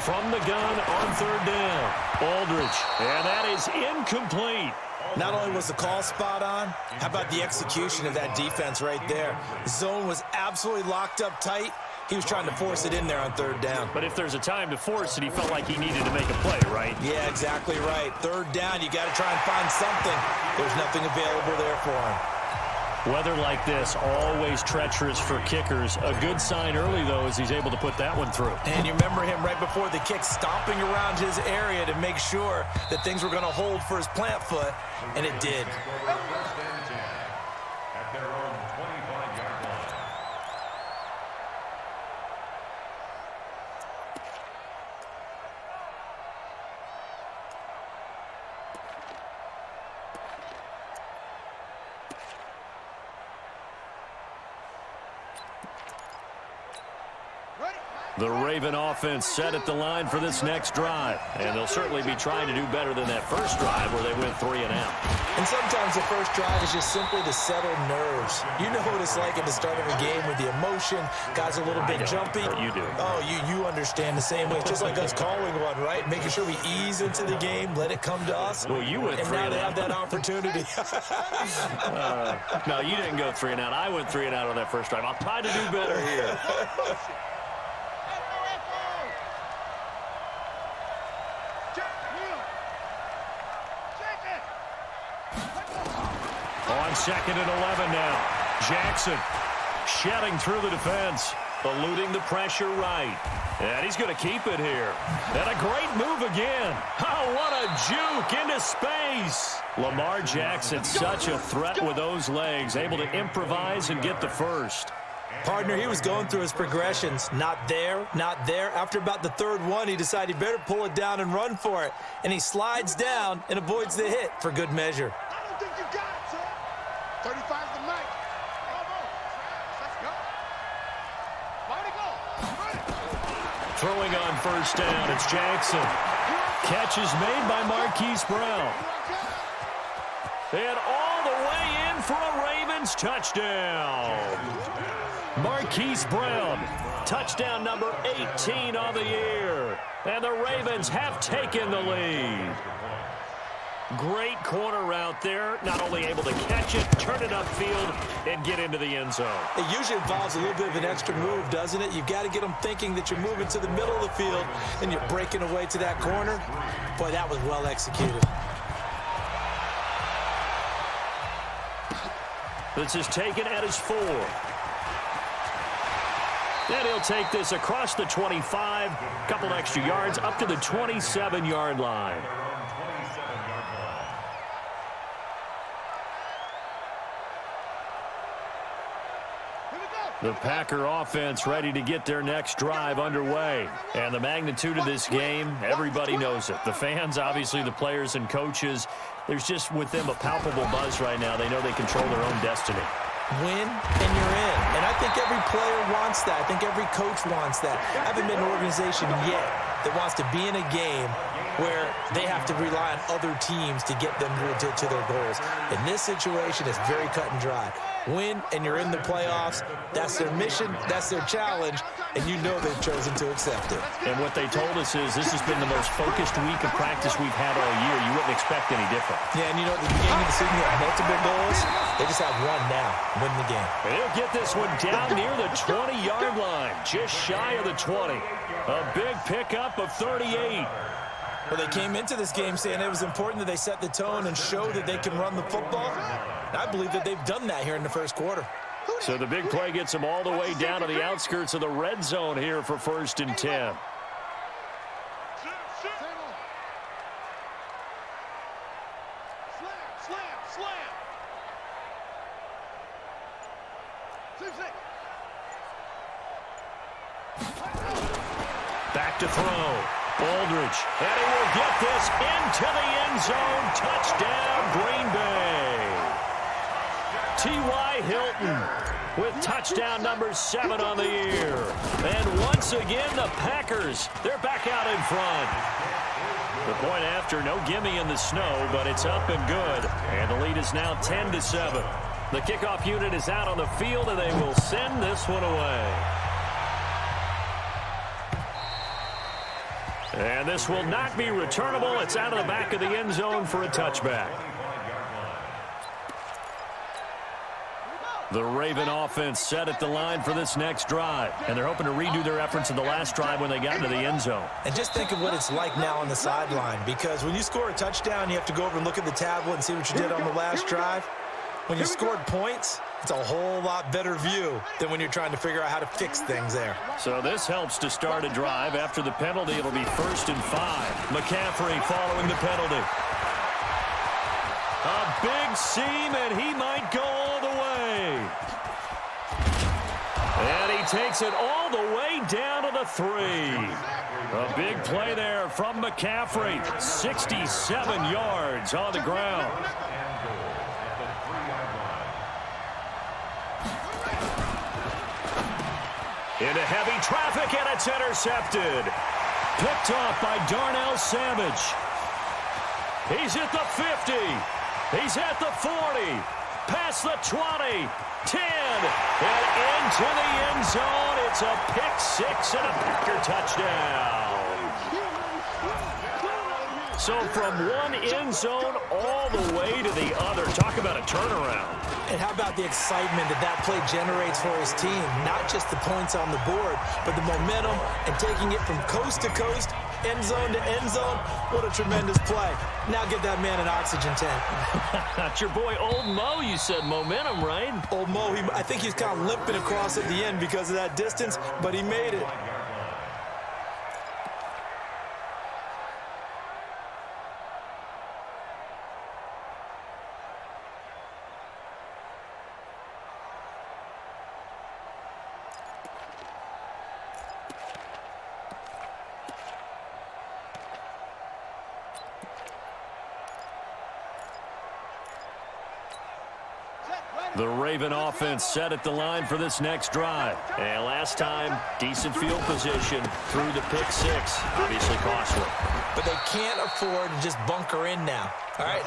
From the gun on third down, Aldridge, and that is incomplete. Not only was the call spot on, how about the execution of that defense right there? The zone was absolutely locked up tight. He was trying to force it in there on third down. But if there's a time to force it, he felt like he needed to make a play, right? Yeah, exactly right. Third down, you got to try and find something. There's nothing available there for him. Weather like this, always treacherous for kickers. A good sign early, though, is he's able to put that one through. And you remember him right before the kick stomping around his area to make sure that things were going to hold for his plant foot, and it did. At their own 25-yard line. The Raven offense set at the line for this next drive. And they'll certainly be trying to do better than that first drive where they went 3 and out. And sometimes the first drive is just simply to settle nerves. You know what it's like at the start of a game with the emotion. Guys a little bit jumpy. You do. Oh, you understand the same way. It's just like us calling one, right? Making sure we ease into the game, let it come to us. Well, you went 3 and out. And now they have that opportunity. No, you didn't go 3 and out. I went 3 and out on that first drive. I'll try to do better here. On 2nd and 11 now. Jackson shedding through the defense, eluding the pressure right. And he's going to keep it here. And a great move again. Oh, what a juke into space. Lamar Jackson, such a threat with those legs, able to improvise and get the first. Partner, he was going through his progressions. Not there, not there. After about the third one, he decided he better pull it down and run for it. And he slides down and avoids the hit for good measure. 35's the mic. Let's go. Way to go. Throwing on first down, it's Jackson. Catch is made by Marquise Brown. And all the way in for a Ravens touchdown. Marquise Brown, touchdown number 18 on the year. And the Ravens have taken the lead. Great corner route there. Not only able to catch it, turn it upfield, and get into the end zone. It usually involves a little bit of an extra move, doesn't it? You've got to get them thinking that you're moving to the middle of the field and you're breaking away to that corner. Boy, that was well executed. This is taken at his 4. And he'll take this across the 25, couple extra yards, up to the 27-yard line. The Packer offense ready to get their next drive underway. And the magnitude of this game, everybody knows it. The fans, obviously the players and coaches, there's just with them a palpable buzz right now. They know they control their own destiny. Win and you're in. And I think every player wants that. I think every coach wants that. I haven't been an organization yet that wants to be in a game where they have to rely on other teams to get them to their goals. In this situation, it's very cut and dry. Win, and you're in the playoffs. That's their mission. That's their challenge. And you know they've chosen to accept it. And what they told us is this has been the most focused week of practice we've had all year. You wouldn't expect any different. Yeah, and you know, at the beginning of the season, you have multiple goals. They just have one now, win the game. And he'll get this one down near the 20-yard line, just shy of the 20. A big pickup of 38. Well, they came into this game saying it was important that they set the tone and show that they can run the football. And I believe that they've done that here in the first quarter. So the big play gets them all the way down to the outskirts of the red zone here for 1st and 10. Back to throw. Aldridge, and he will get this into the end zone. Touchdown, Green Bay. T.Y. Hilton with touchdown number 7 on the year. And once again, the Packers, they're back out in front. The point after, no gimme in the snow, but it's up and good. And the lead is now 10-7. The kickoff unit is out on the field, and they will send this one away. And this will not be returnable. It's out of the back of the end zone for a touchback. The Raven offense set at the line for this next drive. And they're hoping to redo their efforts in the last drive when they got into the end zone. And just think of what it's like now on the sideline, because when you score a touchdown, you have to go over and look at the tablet and see what you did on the last drive. When you scored points, it's a whole lot better view than when you're trying to figure out how to fix things there. So this helps to start a drive. After the penalty, it'll be 1st and 5. McCaffrey following the penalty. A big seam, and he might go all the way. And he takes it all the way down to the 3. A big play there from McCaffrey. 67 yards on the ground. Into heavy traffic, and it's intercepted. Picked off by Darnell Savage. He's at the 50. He's at the 40. Past the 20. 10. And into the end zone. It's a pick 6 and a Packer touchdown. So from one end zone all the way to the other. Talk about a turnaround. And how about the excitement that that play generates for his team? Not just the points on the board, but the momentum and taking it from coast to coast, end zone to end zone. What a tremendous play. Now get that man an oxygen tank. That's your boy Old Mo. You said momentum, right? Old Mo, I think he's kind of limping across at the end because of that distance, but he made it. The Raven offense set at the line for this next drive. And last time, decent field position through the pick 6. Obviously costly. But they can't afford to just bunker in now. All right,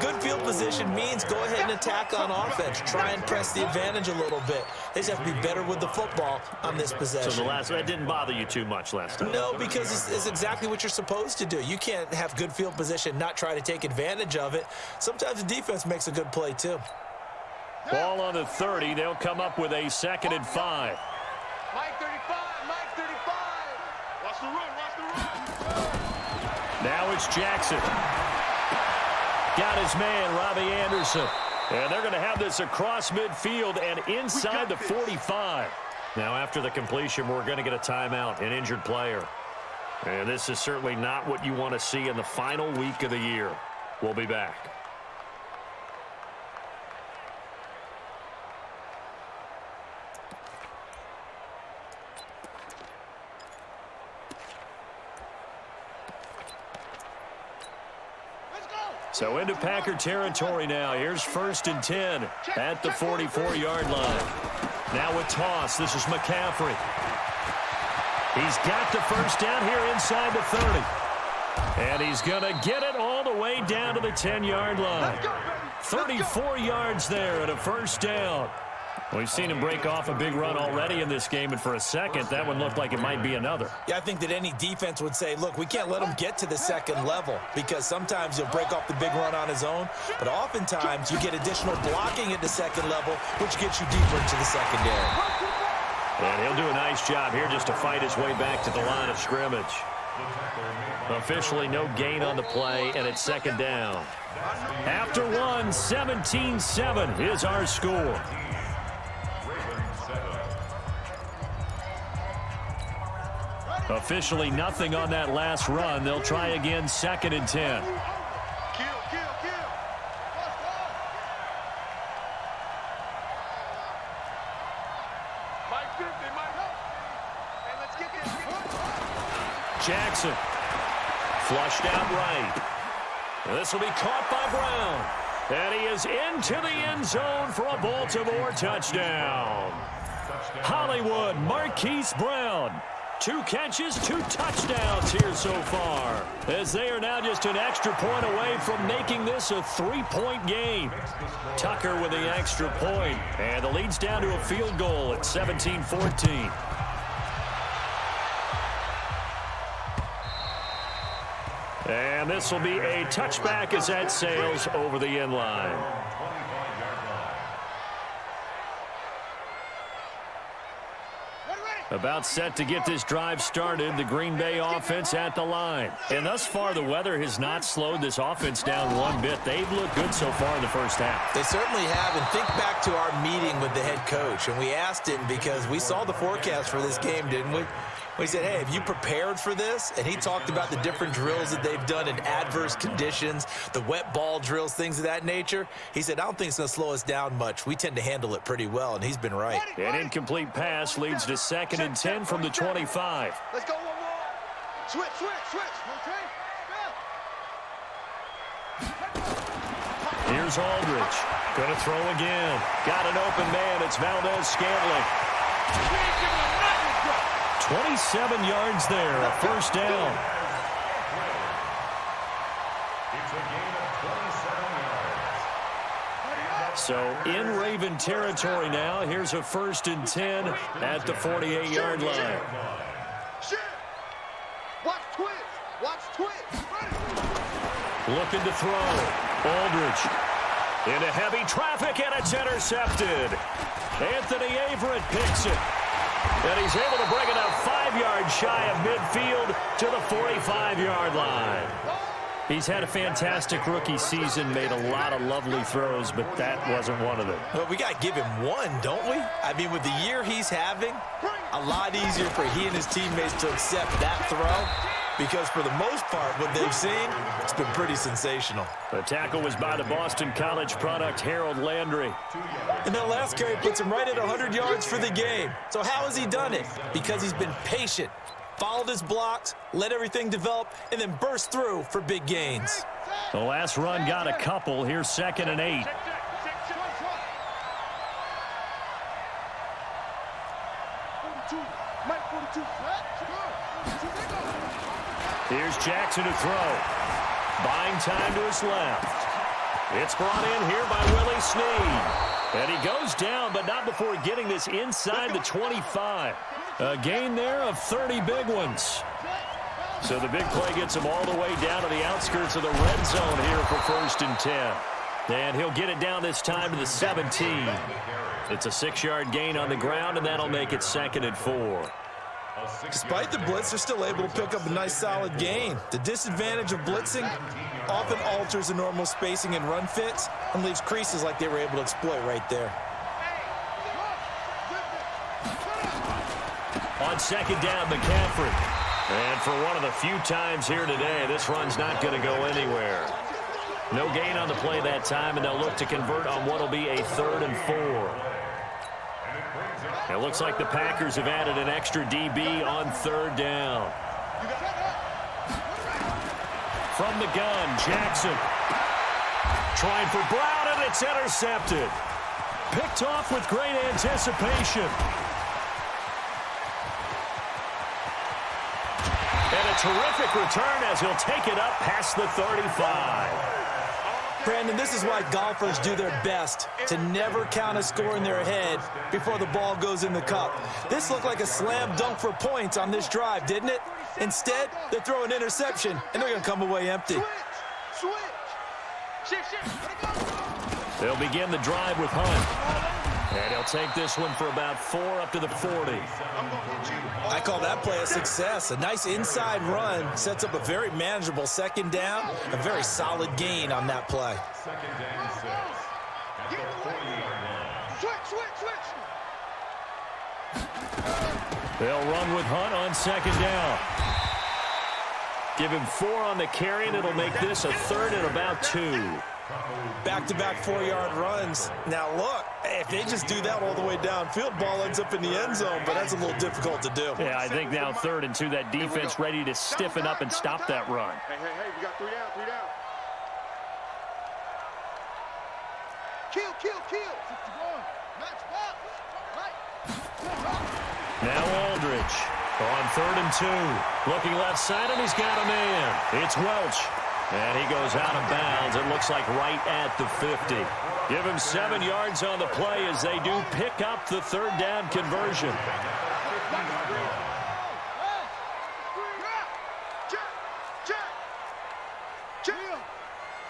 good field position means go ahead and attack on offense. Try and press the advantage a little bit. They just have to be better with the football on this possession. So that didn't bother you too much last time? No, because it's exactly what you're supposed to do. You can't have good field position, not try to take advantage of it. Sometimes the defense makes a good play too. Ball on the 30. They'll come up with a 2nd and 5. Mike 35, Mike 35. Watch the run, watch the run. Now it's Jackson. Got his man, Robbie Anderson. And they're going to have this across midfield and inside the 45. Now after the completion, we're going to get a timeout, an injured player. And this is certainly not what you want to see in the final week of the year. We'll be back. So into Packer territory now. Here's 1st and 10 at the 44-yard line. Now a toss. This is McCaffrey. He's got the first down here inside the 30. And he's going to get it all the way down to the 10-yard line. 34 yards there at a first down. We've seen him break off a big run already in this game, and for a second, that one looked like it might be another. Yeah, I think that any defense would say, look, we can't let him get to the second level because sometimes he'll break off the big run on his own, but oftentimes you get additional blocking at the second level, which gets you deeper into the secondary. And he'll do a nice job here just to fight his way back to the line of scrimmage. Officially no gain on the play, and it's 2nd down. After one, 17-7 is our score. Officially nothing on that last run. They'll try again, 2nd and 10. Kill. Mike 50, Mike. And let's get this. Jackson. Flushed out right. This will be caught by Brown. And he is into the end zone for a Baltimore touchdown. Hollywood Marquise Brown 2 catches, 2 touchdowns here so far, as they are now just an extra point away from making this a 3-point game. Tucker with the extra point, and the lead's down to a field goal at 17-14. And this will be a touchback as that sails over the end line. About set to get this drive started, the Green Bay offense at the line. And thus far, the weather has not slowed this offense down one bit. They've looked good so far in the first half. They certainly have, and think back to our meeting with the head coach, and we asked him because we saw the forecast for this game, didn't we? We said, hey, have you prepared for this? And he talked about the different drills that they've done in adverse conditions, the wet ball drills, things of that nature. He said, I don't think it's going to slow us down much. We tend to handle it pretty well, and he's been right. An incomplete pass leads to 2nd and 10 from the 25. Let's go one more. Switch. Okay. Here's Aldridge. Going to throw again. Got an open man. It's Valdez-Scantling. 27 yards there, a first down. It's a gain of 27 yards. So in Raven territory now. Here's a 1st and 10 at the 48-yard line. Watch twist. Looking to throw. Aldridge into heavy traffic, and it's intercepted. Anthony Averett picks it. And he's able to bring it up 5 yards shy of midfield to the 45-yard line. He's had a fantastic rookie season, made a lot of lovely throws, but that wasn't one of them. Well, we got to give him one, don't we? I mean, with the year he's having, a lot easier for he and his teammates to accept that throw, because for the most part, what they've seen, it's been pretty sensational. The tackle was by the Boston College product, Harold Landry. And that last carry puts him right at 100 yards for the game. So how has he done it? Because he's been patient, followed his blocks, let everything develop, and then burst through for big gains. The last run got a couple. Here's 2nd and 8. Here's Jackson to throw. Buying time to his left. It's brought in here by Willie Snead. And he goes down, but not before getting this inside the 25. A gain there of 30 big ones. So the big play gets him all the way down to the outskirts of the red zone here for 1st and 10. And he'll get it down this time to the 17. It's a 6-yard gain on the ground, and that'll make it 2nd and 4. Despite the blitz, they're still able to pick up a nice solid gain. The disadvantage of blitzing often alters the normal spacing and run fits and leaves creases like they were able to exploit right there. On 2nd down, McCaffrey. And for one of the few times here today, this run's not going to go anywhere. No gain on the play that time, and they'll look to convert on what will be a 3rd and 4. It looks like the Packers have added an extra DB on 3rd down. From the gun, Jackson. Trying for Brown, and it's intercepted. Picked off with great anticipation. And a terrific return as he'll take it up past the 35. Brandon, this is why golfers do their best to never count a score in their head before the ball goes in the cup. This looked like a slam dunk for points on this drive, didn't it? Instead, they throw an interception, and they're going to come away empty. They'll begin the drive with Hunt. And he'll take this one for about 4 up to the 40. I call that play a success. A nice inside run sets up a very manageable 2nd down. A very solid gain on that play. 2nd and 6 at the 40-yard line. They'll run with Hunt on 2nd down. Give him 4 on the carry, and it'll make this a 3rd and about 2. Back-to-back 4-yard runs. Now, look, if they just do that all the way downfield, ball ends up in the end zone, but that's a little difficult to do. Yeah, I think now 3rd and 2, that defense ready to stiffen up and stop that run. Hey, we got 3 down. Kill. Now Aldridge. On 3rd and 2. Looking left side, and he's got a man. It's Welch. And he goes out of bounds. It looks like right at the 50. Give him 7 yards on the play as they do pick up the 3rd down conversion.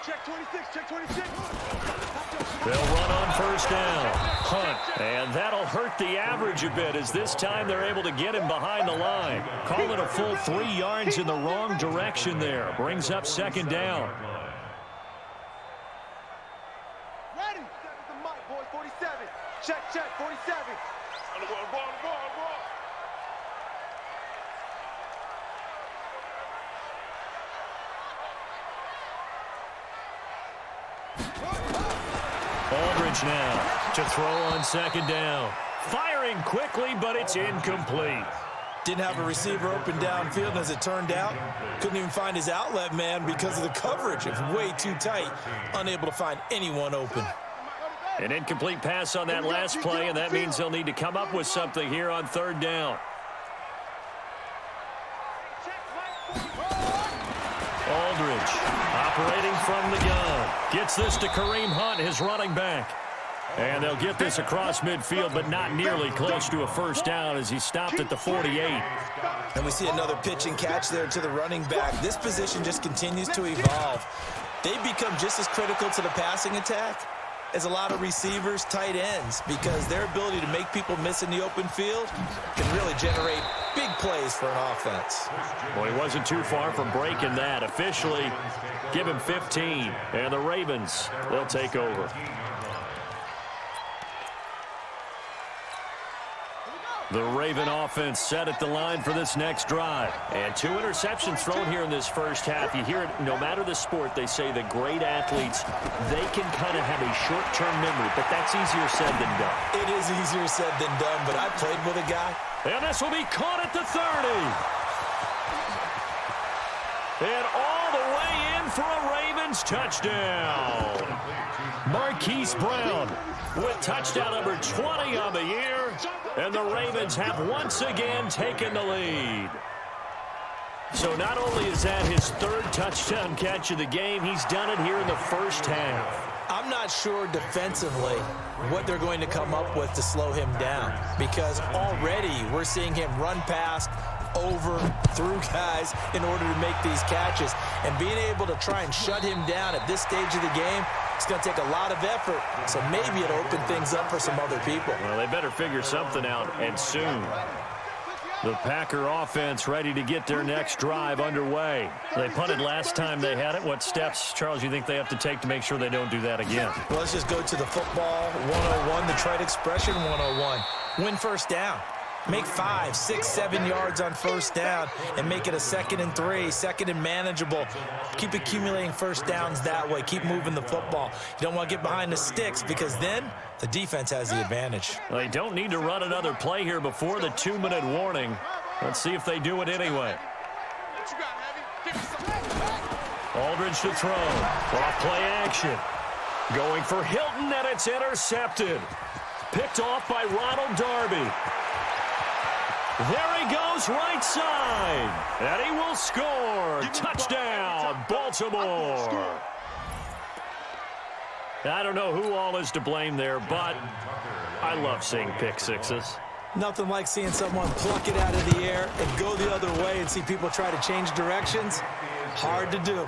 Check 26, check 26. They'll run on 1st down. Hunt. And that'll hurt the average a bit as this time they're able to get him behind the line. Call it a full 3 yards in the wrong direction there. Brings up 2nd down. Ready. The mic, boy, 47. Check, 47. On the ball. Aldridge now to throw on 2nd down. Firing quickly, but it's incomplete. Didn't have a receiver open downfield, and as it turned out, couldn't even find his outlet man because of the coverage. It was way too tight, unable to find anyone open. An incomplete pass on that last play, and that means they'll need to come up with something here on 3rd down. Aldridge operating from the gun. Gets this to Kareem Hunt, his running back. And they'll get this across midfield, but not nearly close to a 1st down as he stopped at the 48. And we see another pitch and catch there to the running back. This position just continues to evolve. They become just as critical to the passing attack as a lot of receivers, tight ends, because their ability to make people miss in the open field can really generate big plays for an offense. Well, he wasn't too far from breaking that. Officially, give him 15, and the Ravens, they'll take over. The Raven offense set at the line for this next drive. And 2 interceptions thrown here in this first half. You hear it, no matter the sport, they say the great athletes, they can kind of have a short-term memory, but that's easier said than done. It is easier said than done, but I played with a guy. And this will be caught at the 30. And all the way in for a Ravens touchdown. Marquise Brown with touchdown number 20 on the year. And the Ravens have once again taken the lead. So not only is that his 3rd touchdown catch of the game, he's done it here in the first half. I'm not sure defensively what they're going to come up with to slow him down, because already we're seeing him run past, over, through guys in order to make these catches. And being able to try and shut him down at this stage of the game, it's going to take a lot of effort, so maybe it'll open things up for some other people. Well, they better figure something out, and soon. The Packer offense ready to get their next drive underway. They punted last time they had it. What steps, Charles, you think they have to take to make sure they don't do that again? Well, let's just go to the football 101, the trade expression 101. Win 1st down. Make 5, 6, 7 yards on 1st down and make it a 2nd and 3, 2nd and manageable. Keep accumulating 1st downs that way. Keep moving the football. You don't want to get behind the sticks because then the defense has the advantage. They don't need to run another play here before the 2-minute warning. Let's see if they do it anyway. Aldridge to throw. Off play action. Going for Hilton, and it's intercepted. Picked off by Ronald Darby. There he goes, right side. And he will score. Touchdown, Baltimore. I don't know who all is to blame there, but I love seeing pick sixes. Nothing like seeing someone pluck it out of the air and go the other way and see people try to change directions. Hard to do.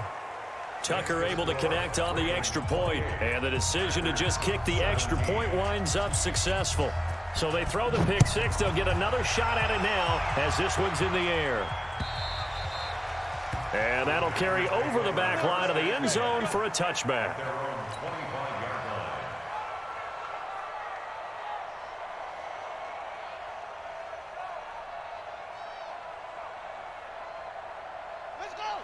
Tucker able to connect on the extra point, and the decision to just kick the extra point winds up successful. So they throw the pick six. They'll get another shot at it now as this one's in the air. And that'll carry over the back line of the end zone for a touchback.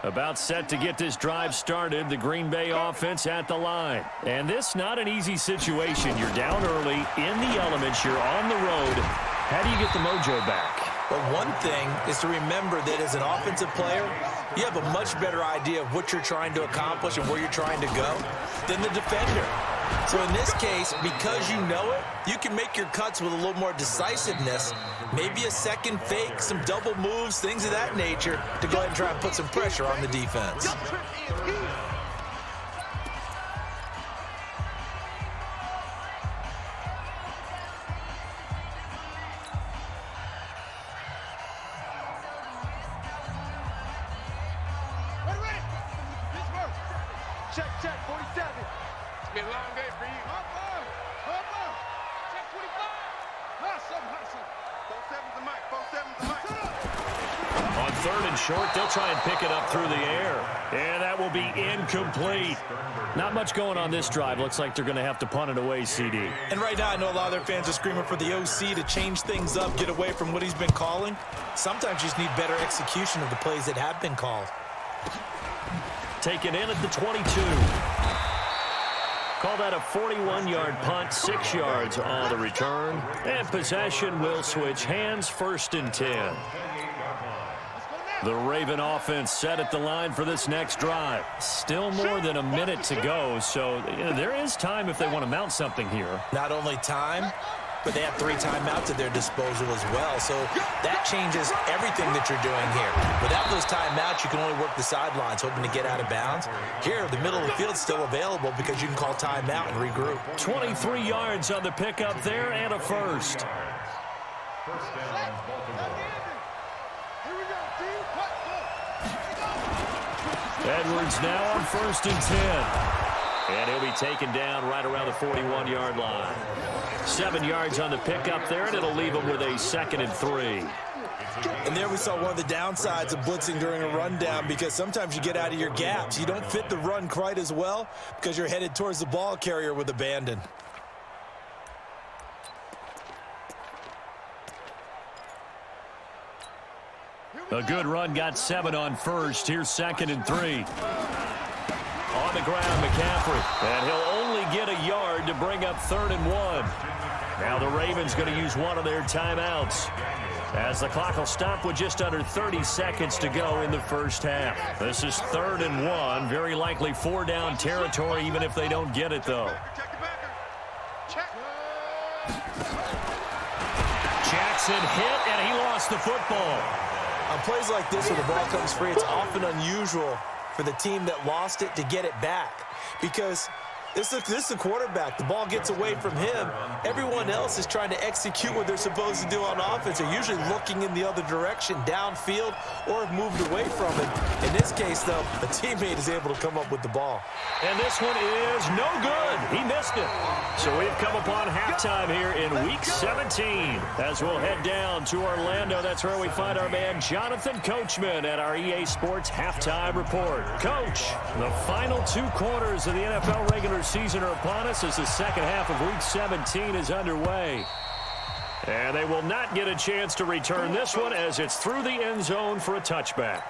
About set to get this drive started, the Green Bay offense at the line. And this not an easy situation. You're down early, in the elements, you're on the road. How do you get the mojo back? Well, one thing is to remember that as an offensive player, you have a much better idea of what you're trying to accomplish and where you're trying to go than the defender. So in this case, because you know it, you can make your cuts with a little more decisiveness. Maybe a second fake, some double moves, things of that nature to go ahead and try and put some pressure on the defense. Check, 47. It's been a long day for you. Check 25. Hustle. 47's the mic. 47's the mic. On third and short, they'll try and pick it up through the air. And that will be incomplete. Not much going on this drive. Looks like they're going to have to punt it away, CD. And right now, I know a lot of their fans are screaming for the OC to change things up, get away from what he's been calling. Sometimes you just need better execution of the plays that have been called. Taken in at the 22. Call that a 41-yard punt, 6 yards on the return. And possession will switch hands, 1st and 10. The Raven offense set at the line for this next drive. Still more than a minute to go, so there is time if they want to mount something here. Not only time, but they have 3 timeouts at their disposal as well. So that changes everything that you're doing here. Without those timeouts, you can only work the sidelines, hoping to get out of bounds. Here, the middle of the field's still available because you can call timeout and regroup. 23 yards on the pickup there and a first. Edwards now on 1st and 10. And he'll be taken down right around the 41-yard line. 7 yards on the pickup there, and it'll leave him with a 2nd and 3. And there we saw one of the downsides of blitzing during a rundown, because sometimes you get out of your gaps. You don't fit the run quite as well because you're headed towards the ball carrier with abandon. A good run, got 7 on first. Here's 2nd and 3. On the ground, McCaffrey. And he'll only get a yard to bring up 3rd and 1. Now the Ravens going to use one of their timeouts, as the clock will stop with just under 30 seconds to go in the first half. This is 3rd and 1. Very likely 4-down territory, even if they don't get it, though. Jackson hit, and he lost the football. On plays like this where the ball comes free, it's often unusual for the team that lost it to get it back, because this is the quarterback. The ball gets away from him. Everyone else is trying to execute what they're supposed to do on offense. They're usually looking in the other direction, downfield, or have moved away from him. In this case, though, a teammate is able to come up with the ball. And this one is no good. He missed it. So we've come upon halftime here in Week 17. As we'll head down to Orlando, that's where we find our man Jonathan Coachman at our EA Sports Halftime Report. Coach, the final 2 quarters of the NFL regular season are upon us as the second half of Week 17 is underway. And they will not get a chance to return this one, as it's through the end zone for a touchback.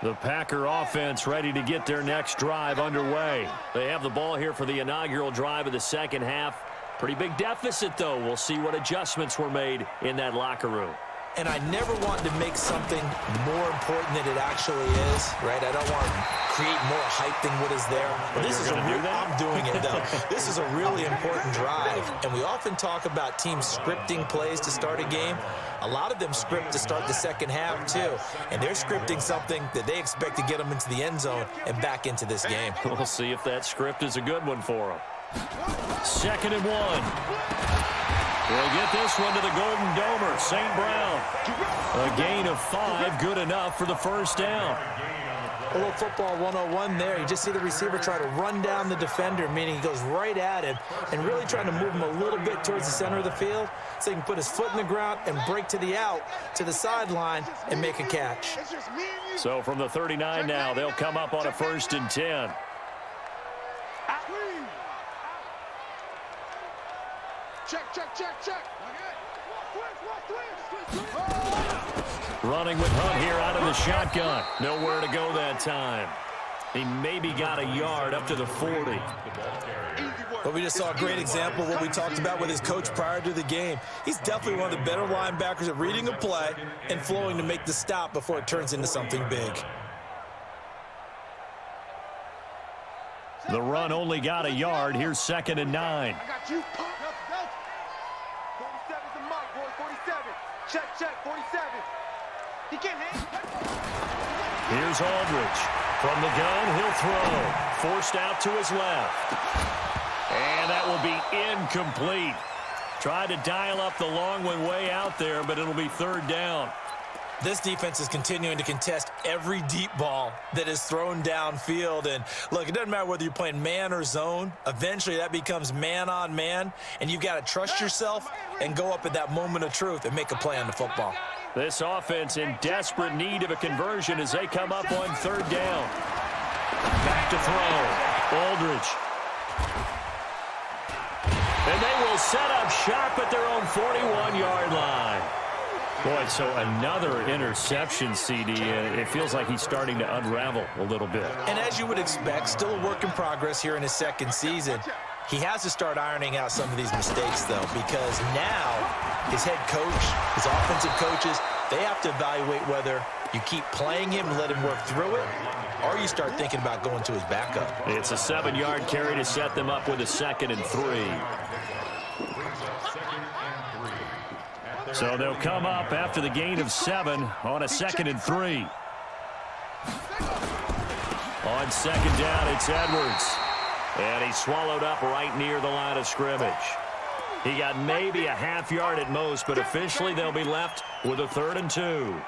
The Packer offense ready to get their next drive underway. They have the ball here for the inaugural drive of the second half. Pretty big deficit, though. We'll see what adjustments were made in that locker room. And I never want to make something more important than it actually is, right? I don't want to create more hype than what is there. But this is I'm doing it, though. This is a really important drive. And we often talk about teams scripting plays to start a game. A lot of them script to start the second half, too. And they're scripting something that they expect to get them into the end zone and back into this game. We'll see if that script is a good one for them. 2nd and 1. We'll get this one to the Golden Domer, St. Brown. A gain of 5, good enough for the first down. A little football 101 there. You just see the receiver try to run down the defender, meaning he goes right at him and really trying to move him a little bit towards the center of the field so he can put his foot in the ground and break to the out, to the sideline, and make a catch. So from the 39 now, they'll come up on a 1st and 10. Check. Running with Hunt here out of the shotgun. Nowhere to go that time. He maybe got a yard up to the 40. Well, we just saw a great example of what we talked about with his coach prior to the game. He's definitely one of the better linebackers at reading a play and flowing to make the stop before it turns into something big. The run only got a yard. Here's 2nd and 9. I got you. 47's the mic, boy. 47. Check, 47. He can't hang. Here's Aldridge. From the gun, he'll throw. Forced out to his left. And that will be incomplete. Tried to dial up the long one way out there, but it'll be 3rd down. This defense is continuing to contest every deep ball that is thrown downfield. And, look, it doesn't matter whether you're playing man or zone. Eventually, that becomes man-on-man, and you've got to trust yourself and go up at that moment of truth and make a play on the football. This offense in desperate need of a conversion as they come up on 3rd down. Back to throw. Aldridge. And they will set up shop at their own 41-yard line. Boy, so another interception, CD. It feels like he's starting to unravel a little bit. And as you would expect, still a work in progress here in his 2nd season. He has to start ironing out some of these mistakes, though, because now his head coach, his offensive coaches, they have to evaluate whether you keep playing him and let him work through it, or you start thinking about going to his backup. It's a 7-yard carry to set them up with a 2nd and 3. So they'll come up after the gain of 7 on a 2nd and 3. On 2nd down, it's Edwards. And he's swallowed up right near the line of scrimmage. He got maybe a half yard at most, but officially they'll be left with a 3rd and 2.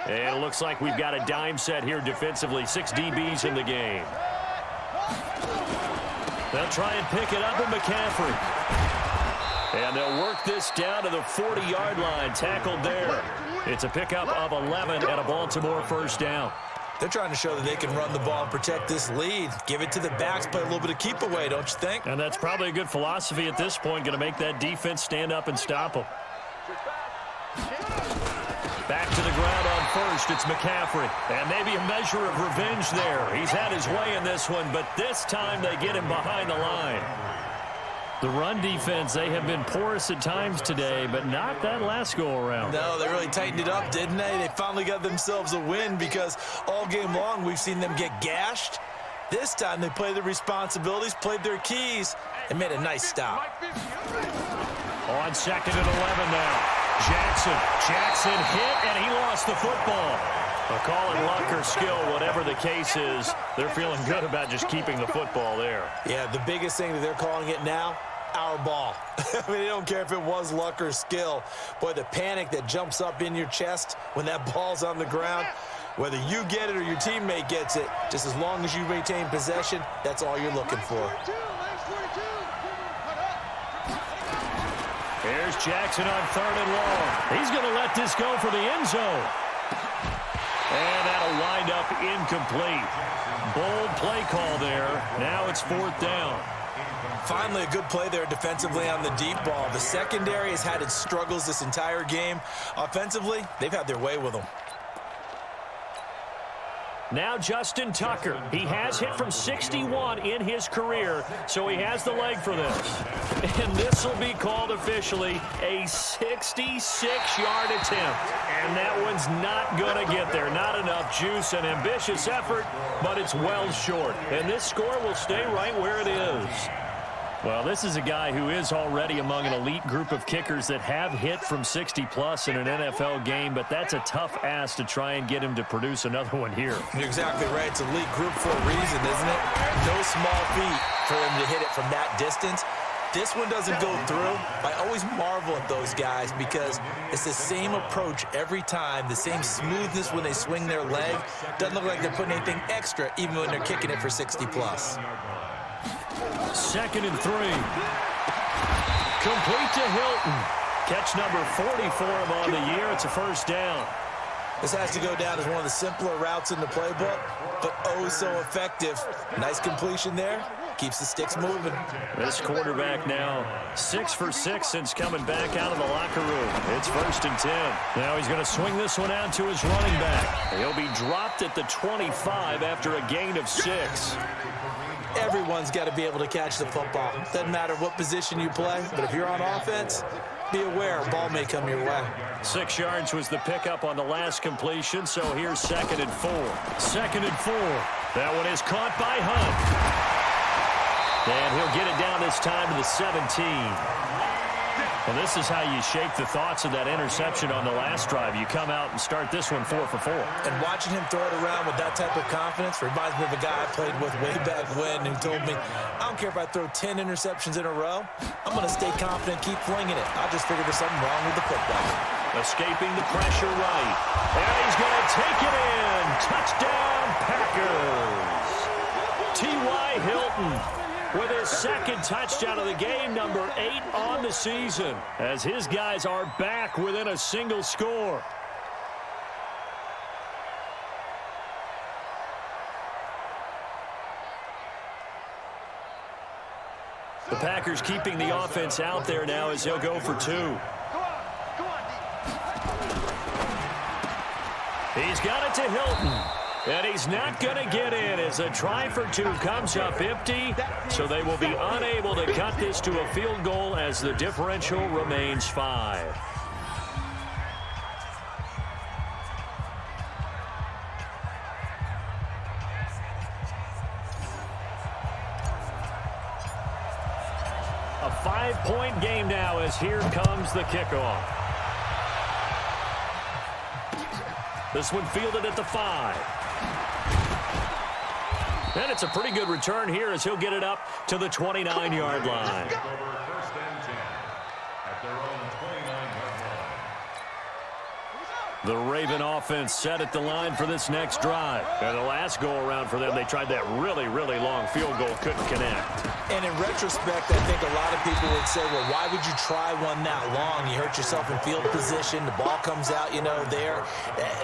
And it looks like we've got a dime set here defensively. 6 DBs in the game. They'll try and pick it up with McCaffrey. And they'll work this down to the 40-yard line. Tackled there. It's a pickup of 11 and a Baltimore 1st down. They're trying to show that they can run the ball and protect this lead. Give it to the backs, play a little bit of keep away, don't you think? And that's probably a good philosophy at this point. Going to make that defense stand up and stop them. Back to the ground on 1st. It's McCaffrey. And maybe a measure of revenge there. He's had his way in this one, but this time they get him behind the line. The run defense, they have been porous at times today, but not that last go-around. No, they really tightened it up, didn't they? They finally got themselves a win because all game long we've seen them get gashed. This time they played their responsibilities, played their keys, and made a nice stop. On 2nd and 11 now. Jackson hit, and he lost the football. I'll call it luck or skill, whatever the case is. They're feeling good about just keeping the football there. Yeah, the biggest thing that they're calling it now, our ball. I mean, they don't care if it was luck or skill. Boy, the panic that jumps up in your chest when that ball's on the ground, whether you get it or your teammate gets it, just as long as you maintain possession, that's all you're looking for. Here's Jackson on 3rd and long. He's going to let this go for the end zone. And that'll wind up incomplete. Bold play call there. Now it's 4th down. Finally, a good play there defensively on the deep ball. The secondary has had its struggles this entire game. Offensively, they've had their way with them. Now Justin Tucker. He has hit from 61 in his career, so he has the leg for this. And this will be called officially a 66-yard attempt. And that one's not going to get there. Not enough juice, an ambitious effort, but it's well short. And this score will stay right where it is. Well, this is a guy who is already among an elite group of kickers that have hit from 60-plus in an NFL game, but that's a tough ask to try and get him to produce another one here. You're exactly right. It's elite group for a reason, isn't it? No small feat for him to hit it from that distance. This one doesn't go through. I always marvel at those guys because it's the same approach every time, the same smoothness when they swing their leg. Doesn't look like they're putting anything extra even when they're kicking it for 60-plus. 2nd and 3. Complete to Hilton. Catch number 40 for him on the year. It's a 1st down. This has to go down as one of the simpler routes in the playbook, but oh so effective. Nice completion there. keeps the sticks moving. This quarterback now 6 for 6 since coming back out of the locker room. It's 1st and 10. Now he's going to swing this one out to his running back. He'll be dropped at the 25 after a gain of 6. Everyone's got to be able to catch the football. Doesn't matter what position you play, but if you're on offense, be aware a ball may come your way. 6 yards was the pickup on the last completion, so here's 2nd and 4. 2nd and 4. That one is caught by Hunt. And he'll get it down this time to the 17. Well, this is how you shake the thoughts of that interception on the last drive. You come out and start this one 4 for 4. And watching him throw it around with that type of confidence reminds me of a guy I played with way back when who told me, I don't care if I throw 10 interceptions in a row. I'm going to stay confident, keep flinging it. I just figured there's something wrong with the football. Escaping the pressure right. And he's going to take it in. Touchdown, Packers. T.Y. Hilton with his 2nd touchdown of the game, number 8 on the season, as his guys are back within a single score. The Packers keeping the offense out there now as he'll go for 2. He's got it to Hilton. And he's not going to get in as a try for 2 comes up empty. So they will be unable to cut this to a field goal as the differential remains 5. A 5-point game now as here comes the kickoff. This one fielded at the 5. And it's a pretty good return here as he'll get it up to the 29-yard line. First and 10 at their own 29-yard line. The Raven offense set at the line for this next drive. And the last go-around for them, they tried that really, really long field goal, couldn't connect. And in retrospect, I think a lot of people would say, well, why would you try one that long? You hurt yourself in field position. The ball comes out, there.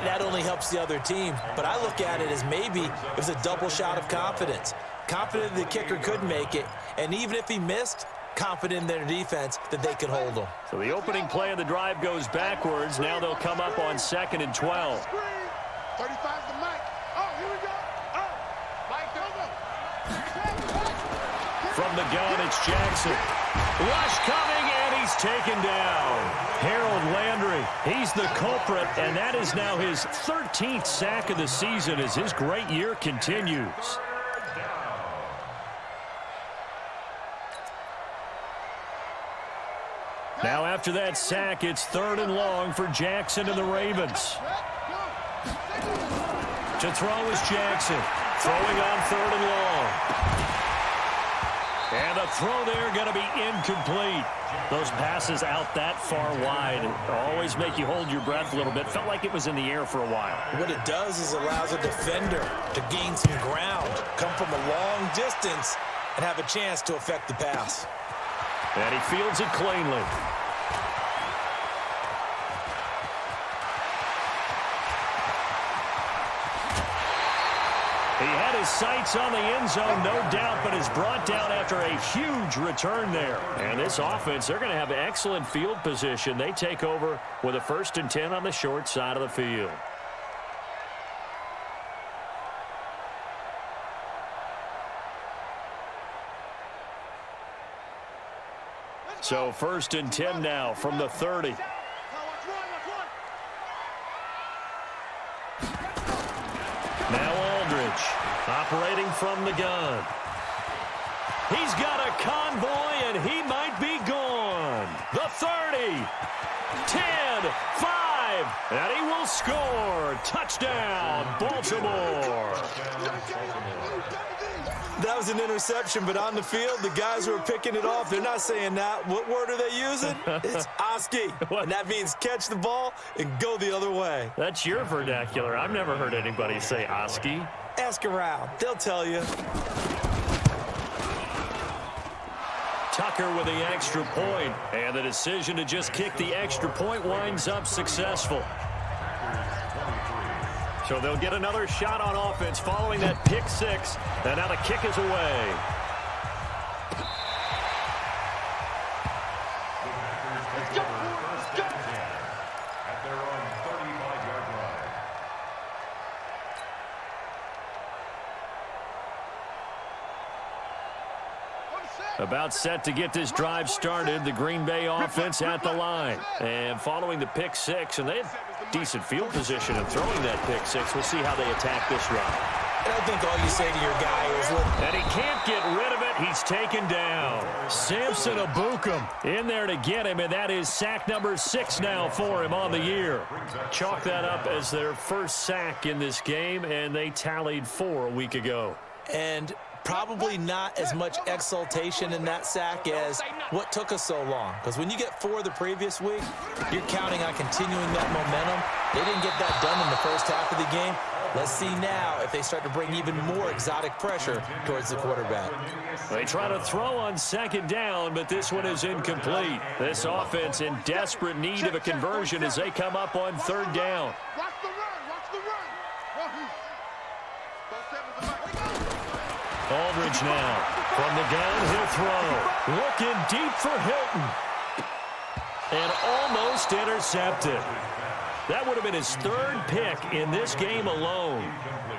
That only helps the other team. But I look at it as maybe it was a double shot of confidence. Confident the kicker could make it. And even if he missed, confident in their defense that they could hold him. So the opening play of the drive goes backwards. Now they'll come up on 2nd and 12. 35's the Mike. Oh, here we go. Oh, Mike, From the gun, it's Jackson. Rush coming, and he's taken down. Harold Landry, he's the culprit, and that is now his 13th sack of the season as his great year continues. Now after that sack, it's 3rd and long for Jackson and the Ravens. To throw is Jackson. Throwing on 3rd and long. And the throw there going to be incomplete. Those passes out that far wide always make you hold your breath a little bit. Felt like it was in the air for a while. What it does is allows a defender to gain some ground, come from a long distance, and have a chance to affect the pass. And he fields it cleanly. He had his sights on the end zone, no doubt, but is brought down after a huge return there. And this offense, they're going to have excellent field position. They take over with a 1st and 10 on the short side of the field. So 1st and 10 now from the 30. Now Aldridge operating from the gun. He's got a convoy, and he might be gone. The 30, 10, 5, and he will score. Touchdown, Baltimore. That was an interception, but on the field, the guys who are picking it off, they're not saying that. What word are they using? It's Oski, and that means catch the ball and go the other way. That's your vernacular. I've never heard anybody say Oski. Ask around. They'll tell you. Tucker with the extra point, and the decision to just kick the extra point winds up successful. So they'll get another shot on offense following that pick 6, and now the kick is away. About set to get this drive started, the Green Bay offense at the line. And following the pick six, and they had decent field position in throwing that pick six. We'll see how they attack this run. And I think all you say to your guy is, look. And he can't get rid of it. He's taken down. Samson Abukum in there to get him, and that is sack number 6 now for him on the year. Chalk that up as their first sack in this game, and they tallied 4 a week ago. And probably not as much exultation in that sack as what took us so long. Because when you get 4 the previous week, you're counting on continuing that momentum. They didn't get that done in the first half of the game. Let's see now if they start to bring even more exotic pressure towards the quarterback. They try to throw on second down, but this one is incomplete. This offense in desperate need of a conversion as they come up on third down. Watch the run. Watch the run. Aldridge now from the gun. He'll throw. Looking deep for Hilton. And almost intercepted. That would have been his 3rd pick in this game alone.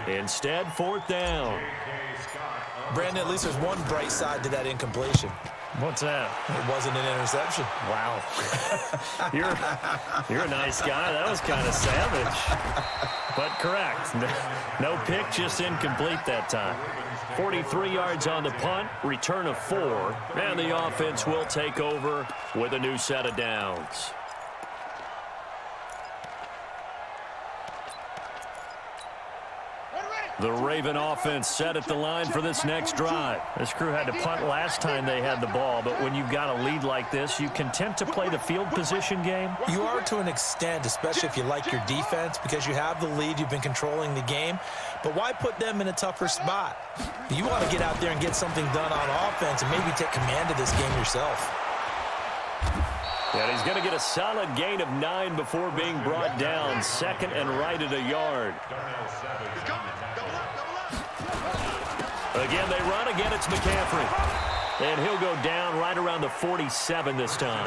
Instead, 4th down. Brandon, at least there's one bright side to that incompletion. What's that? It wasn't an interception. Wow. You're a nice guy. That was kind of savage. But correct. No pick, just incomplete that time. 43 yards on the punt, return of 4, and the offense will take over with a new set of downs. The Raven offense set at the line for this next drive. This crew had to punt last time they had the ball, but when you've got a lead like this, you content to play the field position game? You are to an extent, especially if you like your defense, because you have the lead, you've been controlling the game. But why put them in a tougher spot? You want to get out there and get something done on offense and maybe take command of this game yourself. And he's going to get a solid gain of 9 before being brought down. Second and right at a yard. Again, they run. Again, it's McCaffrey. And he'll go down right around the 47 this time.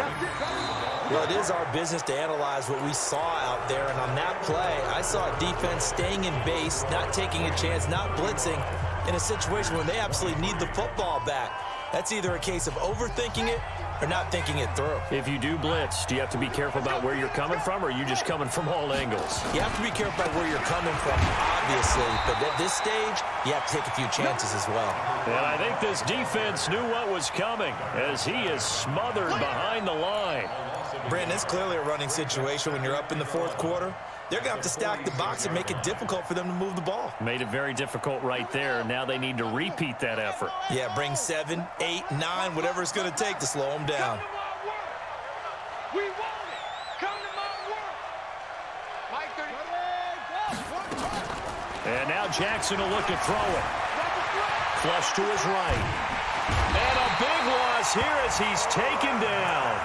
Well, it is our business to analyze what we saw out there. And on that play, I saw a defense staying in base, not taking a chance, not blitzing in a situation where they absolutely need the football back. That's either a case of overthinking it or not thinking it through. If you do blitz, do you have to be careful about where you're coming from, or are you just coming from all angles? You have to be careful about where you're coming from, obviously. But at this stage, you have to take a few chances as well. And I think this defense knew what was coming as he is smothered behind the line. Brandon, it's clearly a running situation when you're up in the 4th quarter. They're going to have to stack the box and make it difficult for them to move the ball. Made it very difficult right there. Now they need to repeat that effort. Yeah, bring 7, 8, 9, whatever it's going to take to slow them down. We want it. Come to my work. Mike 30. And now Jackson will look to throw it. Flush to his right. And a big loss here as he's taken down.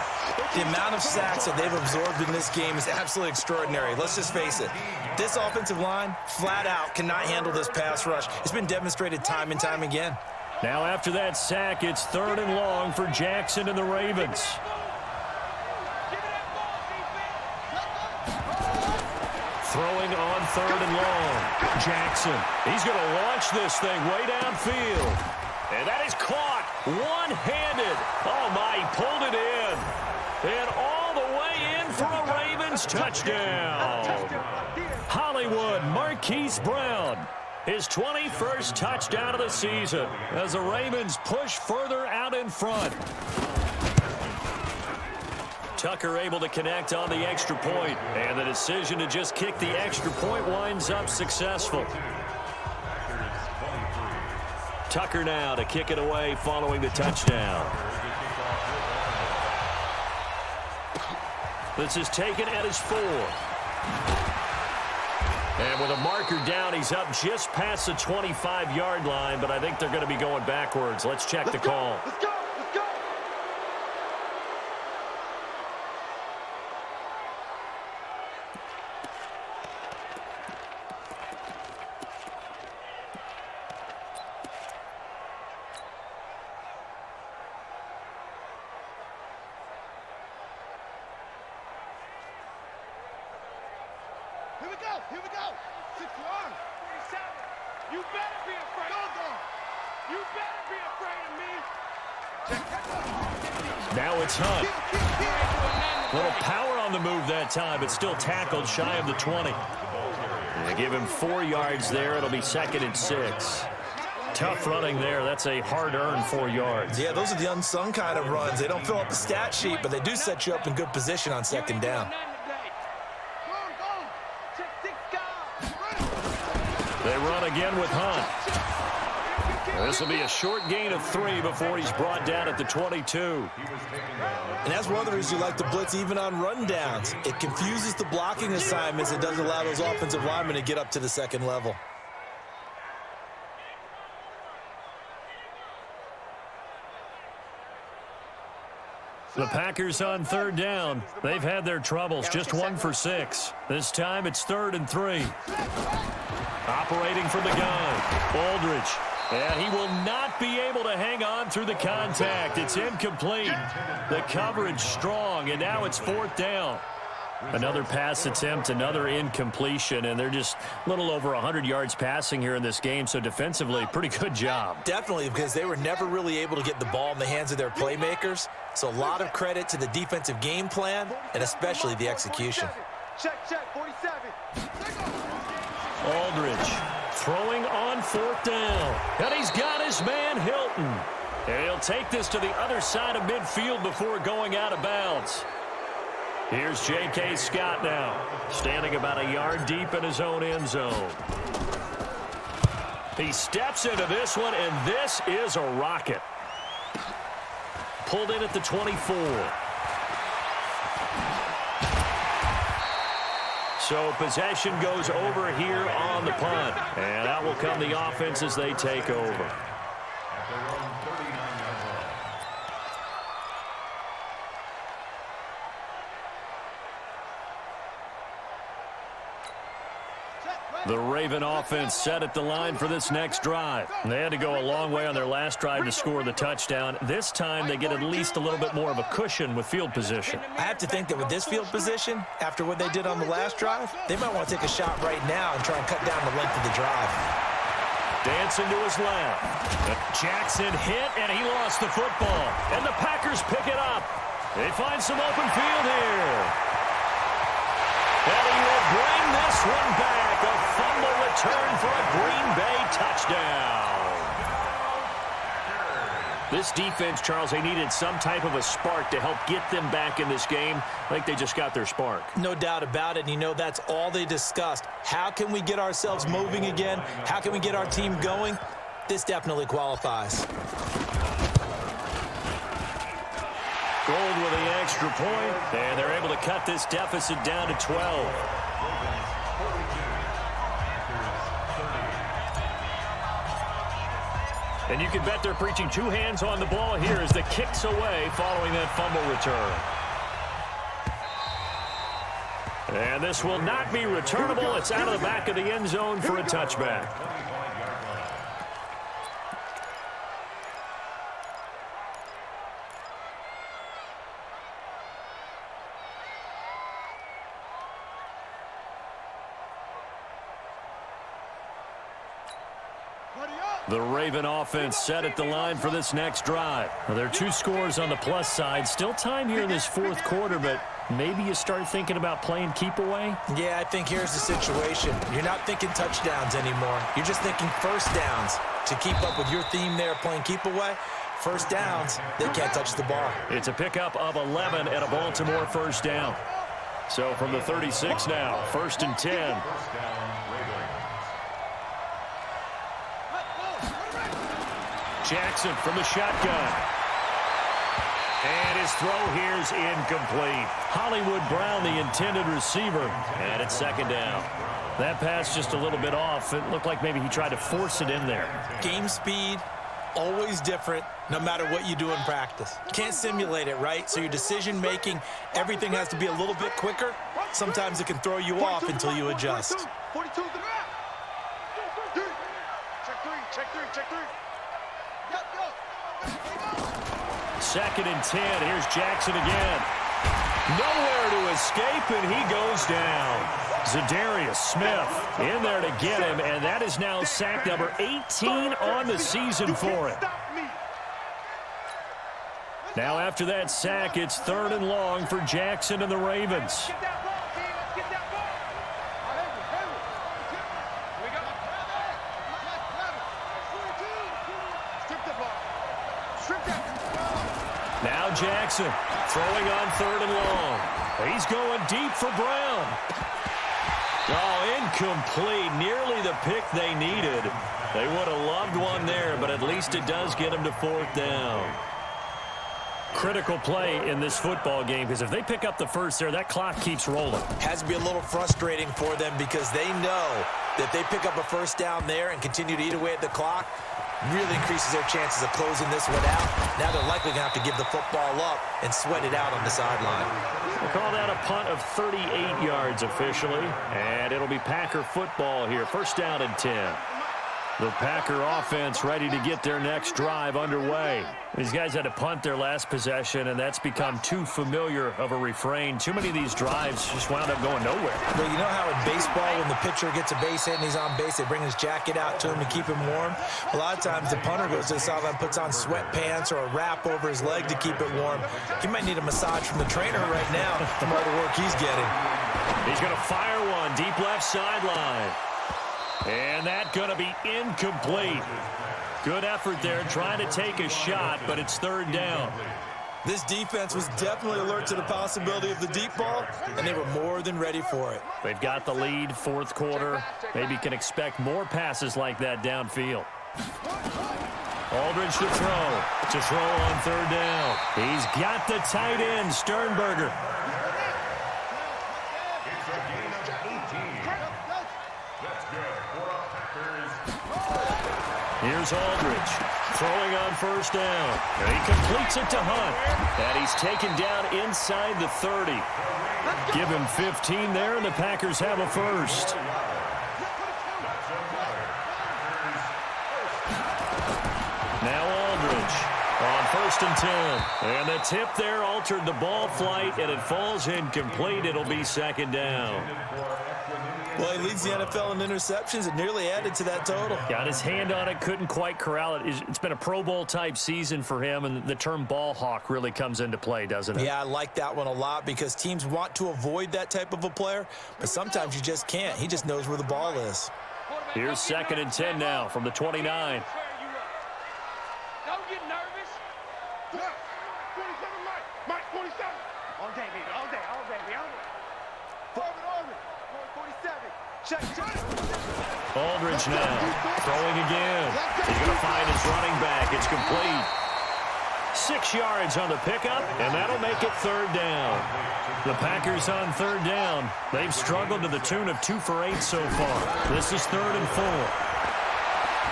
The amount of sacks that they've absorbed in this game is absolutely extraordinary. Let's just face it. This offensive line, flat out, cannot handle this pass rush. It's been demonstrated time and time again. Now after that sack, it's 3rd and long for Jackson and the Ravens. Throwing on 3rd and long. Jackson, he's going to launch this thing way downfield. And that is caught one-handed. Oh, my, he pulled it in. And all the way in for a Ravens touchdown. Hollywood Marquise Brown, his 21st touchdown of the season as the Ravens push further out in front. Tucker able to connect on the extra point, and the decision to just kick the extra point winds up successful. Tucker now to kick it away following the touchdown. This is taken at his 4. And with a marker down, he's up just past the 25-yard line, but I think they're going to be going backwards. Let's check the call. Let's go. Let's go. Here we go. Here we go. 61. 47. You better be afraid. Go, go. You better be afraid of me. Now it's Hunt. Little power on the move that time, but still tackled shy of the 20. They give him 4 yards there. It'll be 2nd and 6. Tough running there. That's a hard-earned 4 yards. Yeah, those are the unsung kind of runs. They don't fill up the stat sheet, but they do set you up in good position on 2nd down. They run again with Hunt. This will be a short gain of 3 before he's brought down at the 22. And that's one of the reasons you like to blitz even on rundowns. It confuses the blocking assignments. It doesn't allow those offensive linemen to get up to the 2nd level. The Packers on 3rd down. They've had their troubles, just 1 for 6. This time it's 3rd and 3. Operating from the gun, Aldridge. And he will not be able to hang on through the contact. It's incomplete. The coverage strong, and now it's 4th down. Another pass attempt, another incompletion, and they're just a little over 100 yards passing here in this game, so defensively, pretty good job. Definitely, because they were never really able to get the ball in the hands of their playmakers, so a lot of credit to the defensive game plan, and especially the execution. Check, 47. Aldridge throwing on 4th down, and he's got his man Hilton. And he'll take this to the other side of midfield before going out of bounds. Here's J.K. Scott now, standing about a yard deep in his own end zone. He steps into this one, and this is a rocket. Pulled in at the 24. So possession goes over here on the punt. And out will come the offense as they take over. The Raven offense set at the line for this next drive. They had to go a long way on their last drive to score the touchdown. This time they get at least a little bit more of a cushion with field position. I have to think that with this field position, after what they did on the last drive, they might want to take a shot right now and try and cut down the length of the drive. Dancing to his left. Jackson hit, and he lost the football. And the Packers pick it up. They find some open field here. And he will bring this one back. A fumble return for a Green Bay touchdown. This defense, Charles, they needed some type of a spark to help get them back in this game. I think they just got their spark. No doubt about it. And you know, that's all they discussed. How can we get ourselves moving again? How can we get our team going? This definitely qualifies. Gold with the extra point, and they're able to cut this deficit down to 12. And you can bet they're preaching 2 hands on the ball here as the kick's away following that fumble return. And this will not be returnable. It's out of the back of the end zone for a touchback. The Raven offense set at the line for this next drive. Well, there are 2 scores on the plus side. Still time here in this 4th quarter, but maybe you start thinking about playing keep away? Yeah, I think here's the situation. You're not thinking touchdowns anymore. You're just thinking first downs. To keep up with your theme there, playing keep away, first downs, they can't touch the ball. It's a pickup of 11 and a Baltimore first down. So from the 36 now, 1st and 10. Jackson from the shotgun. And his throw here is incomplete. Hollywood Brown, the intended receiver. And it's 2nd down. That pass just a little bit off. It looked like maybe he tried to force it in there. Game speed, always different, no matter what you do in practice. Can't simulate it, right? So your decision-making, everything has to be a little bit quicker. Sometimes it can throw you off until you adjust. 42 to the back. Check three. 2nd and 10. Here's Jackson again. Nowhere to escape, and he goes down. Zadarius Smith in there to get him, and that is now sack number 18 on the season for him. Now after that sack, it's 3rd and long for Jackson and the Ravens. Get that ball, team. Let's get that ball. We got strip the ball. Strip that. Now Jackson throwing on 3rd and long. He's going deep for Brown. Oh, incomplete. Nearly the pick they needed. They would have loved one there, but at least it does get them to 4th down. Critical play in this football game, because if they pick up the first there, that clock keeps rolling. Has to be a little frustrating for them because they know that they pick up a first down there and continue to eat away at the clock, really increases their chances of closing this one out. Now they're likely going to have to give the football up and sweat it out on the sideline. We'll call that a punt of 38 yards officially, and it'll be Packer football here. 1st down and 10. The Packer offense ready to get their next drive underway. These guys had to punt their last possession, and that's become too familiar of a refrain. Too many of these drives just wound up going nowhere. Well, you know how in baseball, when the pitcher gets a base hit and he's on base, they bring his jacket out to him to keep him warm? A lot of times the punter goes to the sideline, puts on sweatpants or a wrap over his leg to keep it warm. He might need a massage from the trainer right now from all the work he's getting. He's going to fire one deep left sideline. And that's going to be incomplete. Good effort there trying to take a shot, but it's 3rd down. This defense was definitely alert to the possibility of the deep ball, and they were more than ready for it. They've got the lead, 4th quarter. Maybe can expect more passes like that downfield. Aldridge to throw on 3rd down. He's got the tight end, Sternberger. Here's Aldridge throwing on 1st down. And he completes it to Hunt. And he's taken down inside the 30. Give him 15 there, and the Packers have a first. Now Aldridge on 1st and 10. And the tip there altered the ball flight, and it falls incomplete. It'll be 2nd down. Well, he leads the NFL in interceptions and nearly added to that total. Got his hand on it, couldn't quite corral it. It's been a Pro Bowl-type season for him, and the term ball hawk really comes into play, doesn't it? Yeah, I like that one a lot because teams want to avoid that type of a player, but sometimes you just can't. He just knows where the ball is. Here's 2nd and 10 now from the 29. Don't get nervous. 27, Mike. 27. All day, baby. All day. Orbit. 47. Check. Aldridge now throwing again. He's going to find his running back. It's complete. 6 yards on the pickup, and that'll make it 3rd down. The Packers on 3rd down. They've struggled to the tune of 2 for 8 so far. This is 3rd and 4.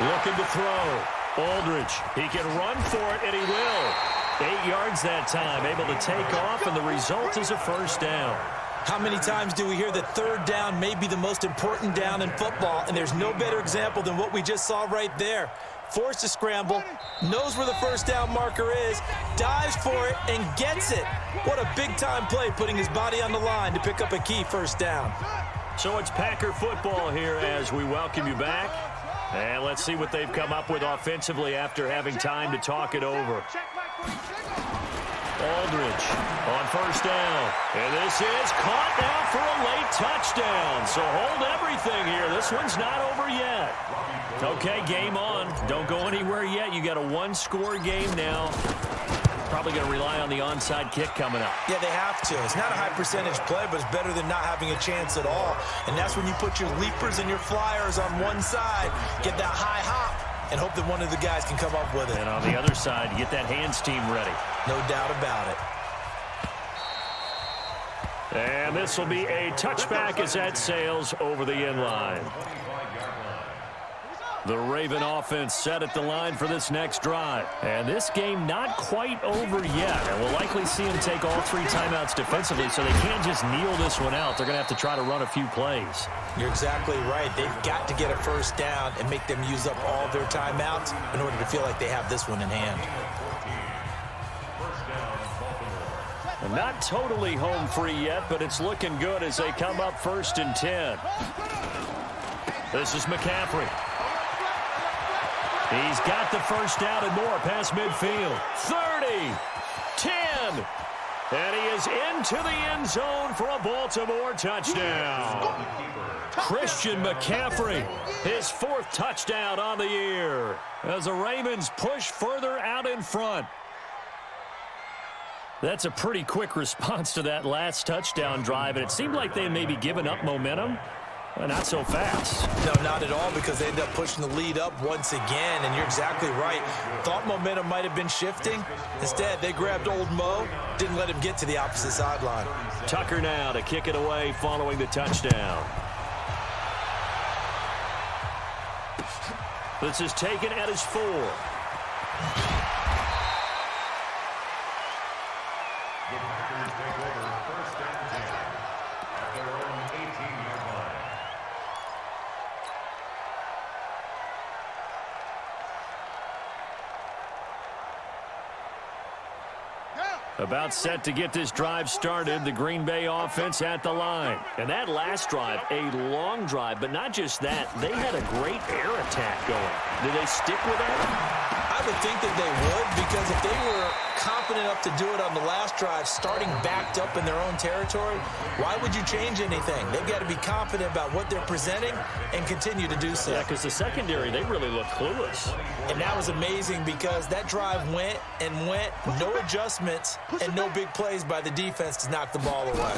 Looking to throw. Aldridge, he can run for it, and he will. 8 yards that time, able to take off, and the result is a 1st down. How many times do we hear that 3rd down may be the most important down in football, and there's no better example than what we just saw right there. Forced to scramble, knows where the 1st down marker is, dives for it, and gets it. What a big-time play, putting his body on the line to pick up a key 1st down. So it's Packer football here as we welcome you back. And let's see what they've come up with offensively after having time to talk it over. Aldridge on 1st down. And this is caught now for a late touchdown. So hold everything here. This one's not over yet. Okay, game on. Don't go anywhere yet. You got a 1-score game now. Probably going to rely on the onside kick coming up. Yeah, they have to. It's not a high percentage play, but it's better than not having a chance at all. And that's when you put your leapers and your flyers on one side, get that high hop, and hope that one of the guys can come up with it. And on the other side, you get that hands team ready. No doubt about it. And this will be a touchback as that sails over the end line. The Raven offense set at the line for this next drive. And this game not quite over yet. And we'll likely see them take all 3 timeouts defensively, so they can't just kneel this one out. They're going to have to try to run a few plays. You're exactly right. They've got to get a 1st down and make them use up all their timeouts in order to feel like they have this one in hand. And not totally home free yet, but it's looking good as they come up 1st and 10. This is McCaffrey. He's got the 1st down and more past midfield. 30. 10. And he is into the end zone for a Baltimore touchdown. Christian McCaffrey, his 4th touchdown on the year, as the Ravens push further out in front. That's a pretty quick response to that last touchdown drive, and it seemed like they had maybe given up momentum. Not so fast. No, not at all, because they ended up pushing the lead up once again, and you're exactly right. Thought momentum might have been shifting. Instead, they grabbed old Mo, didn't let him get to the opposite sideline. Tucker now to kick it away following the touchdown. This is taken at his 4. The Packers take over 1st and 10 at their own 18-yard line. About set to get this drive started, the Green Bay offense at the line. And that last drive, a long drive, but not just that, they had a great air attack going. Did they stick with that? I would think that they would, because if they were confident enough to do it on the last drive, starting backed up in their own territory, why would you change anything? They've got to be confident about what they're presenting and continue to do so. Yeah, because the secondary, they really looked clueless. And that was amazing, because that drive went and went, no adjustments and no big plays by the defense to knock the ball away.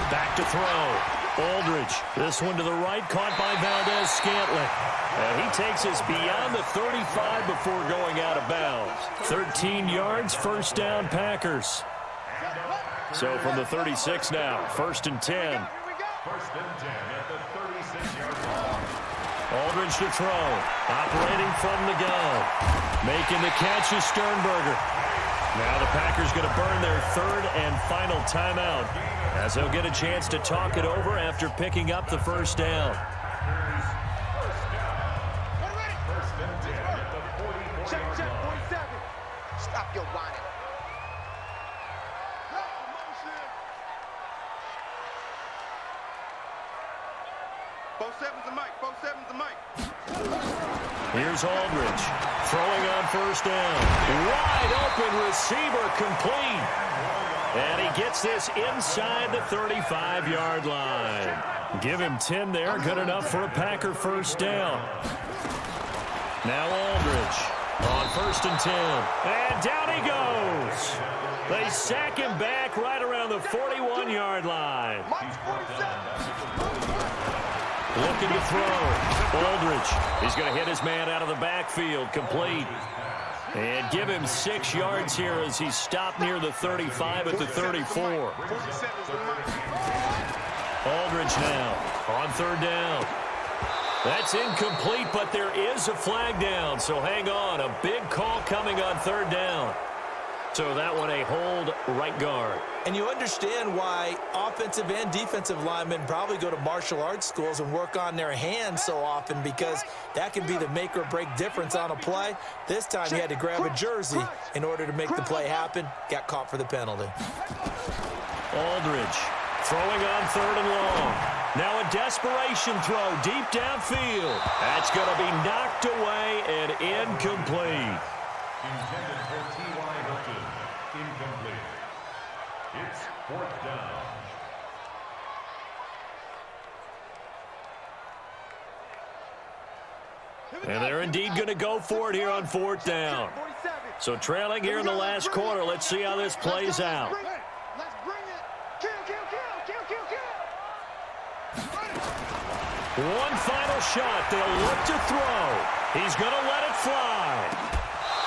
Back to throw. Aldridge, this one to the right, caught by Valdez-Scantling. And he takes us beyond the 35 before going out of bounds. 13 yards, 1st down, Packers. So from the 36 now, 1st and 10. 1st and 10 at the 36-yard line. Aldridge to throw, operating from the gun. Making the catch is Sternberger. Now the Packers going to burn their 3rd and final timeout, as they'll get a chance to talk it over after picking up the 1st down. 1st and 10 at the 44-yard line. Stop your whining. Both sevens and Mike. Both sevens and Mike. Here's Aldridge, throwing on 1st down. Wide open receiver, complete. And he gets this inside the 35-yard line. Give him 10 there, good enough for a Packer 1st down. Now Aldridge on 1st and 10. And down he goes. They sack him back right around the 41-yard line. Mike's 47. Looking to throw. Aldridge, he's going to hit his man out of the backfield, complete. And give him 6 yards here as he stopped near the 35 at the 34. Aldridge now on 3rd down. That's incomplete, but there is a flag down, so hang on. A big call coming on 3rd down. So that one a hold right guard. And you understand why offensive and defensive linemen probably go to martial arts schools and work on their hands so often, because that can be the make or break difference on a play. This time he had to grab a jersey in order to make the play happen. Got caught for the penalty. Aldridge throwing on 3rd and long. Now a desperation throw deep downfield. That's going to be knocked away and incomplete. Intended for T.Y. Hilton. Incomplete. It's 4th down. And they're indeed going to go for it here on 4th down. So trailing here in the last quarter. Let's see how this plays out. Let's bring it. Kill, kill, kill, kill, kill, kill. One final shot. They'll look to throw. He's going to let it fly.